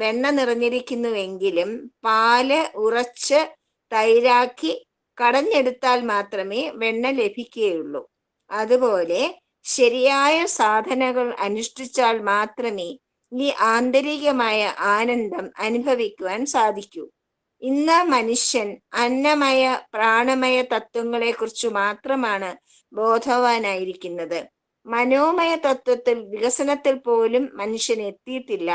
വെണ്ണ നിറഞ്ഞിരിക്കുന്നുവെങ്കിലും പാല് ഉറച്ച് തൈരാക്കി കടഞ്ഞെടുത്താൽ മാത്രമേ വെണ്ണ ലഭിക്കുകയുള്ളൂ. അതുപോലെ ശരിയായ സാധനകൾ അനുഷ്ഠിച്ചാൽ മാത്രമേ ഈ ആന്തരികമായ ആനന്ദം അനുഭവിക്കുവാൻ സാധിക്കൂ. ഇന്ന് മനുഷ്യൻ അന്നമയ പ്രാണമയ തത്വങ്ങളെ കുറിച്ച് മാത്രമാണ് ബോധവാനായിരിക്കുന്നത്. മനോമയ തത്വത്തിൽ വികസനത്തിൽ പോലും മനുഷ്യൻ എത്തിയിട്ടില്ല.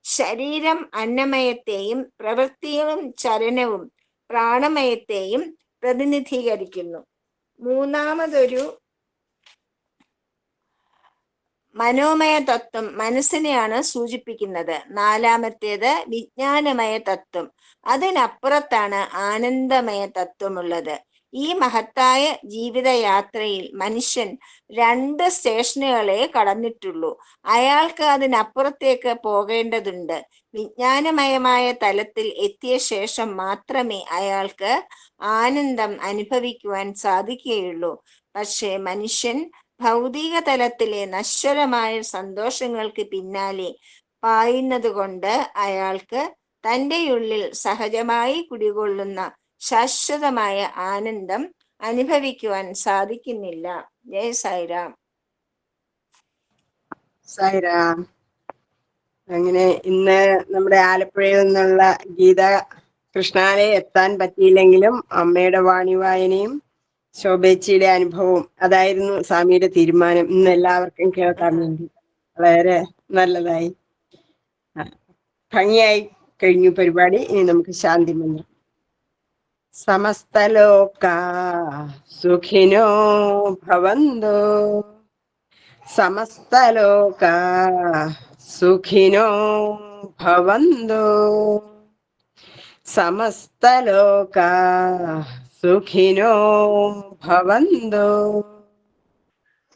ശരീരം അന്നമയത്തെയും പ്രവൃത്തിയും ചലനവും പ്രാണമയത്തെയും പ്രതിനിധീകരിക്കുന്നു. മൂന്നാമതൊരു മനോമയ തത്വം മനസ്സിനെയാണ് സൂചിപ്പിക്കുന്നത്. നാലാമത്തേത് വിജ്ഞാനമയ തത്വം. അതിനപ്പുറത്താണ് ആനന്ദമയ തത്വമുള്ളത്. ഈ മഹത്തായ ജീവിതയാത്രയിൽ മനുഷ്യൻ 2 സ്റ്റേഷനുകളെ കടന്നിട്ടുള്ളൂ. അയാൾക്ക് അതിനപ്പുറത്തേക്ക് പോകേണ്ടതുണ്ട്. വിജ്ഞാനമയമായ തലത്തിൽ എത്തിയ ശേഷം മാത്രമേ അയാൾക്ക് ആനന്ദം അനുഭവിക്കുവാൻ സാധിക്കുകയുള്ളൂ. പക്ഷേ മനുഷ്യൻ ഭൗതിക തലത്തിലെ നശ്വരമായ സന്തോഷങ്ങൾക്ക് പിന്നാലെ പായുന്നത് കൊണ്ട് അയാൾക്ക് തൻ്റെ ഉള്ളിൽ സഹജമായി കുടികൊള്ളുന്ന ശാശ്വതമായ ആനന്ദം അനുഭവിക്കുവാൻ സാധിക്കുന്നില്ല. ജയ സായിരാം. സായിരാം. അങ്ങനെ ഇന്ന് നമ്മുടെ ആലപ്പുഴയിൽ നിന്നുള്ള ഗീത കൃഷ്ണാലയം എത്താൻ പറ്റിയില്ലെങ്കിലും അമ്മയുടെ വാണി വായനയും ശോഭേച്ചിയുടെ അനുഭവവും അതായിരുന്നു സ്വാമിയുടെ തീരുമാനം ഇന്ന് എല്ലാവർക്കും കേൾക്കാൻ വേണ്ടി. വളരെ നല്ലതായി, ഭംഗിയായി കഴിഞ്ഞു പരിപാടി. ഇനി നമുക്ക് ശാന്തി മന്ത്രം. സമസ്തലോക സുഖിനോ ഭവന്തു, സമസ്തലോക സുഖിനോ ഭവന്തു, സമസ്തലോക സുഖിനോ ഭവന്തു.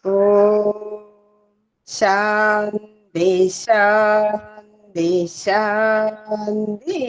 ഓം ശാന്തി ശാന്തി ശാന്തി.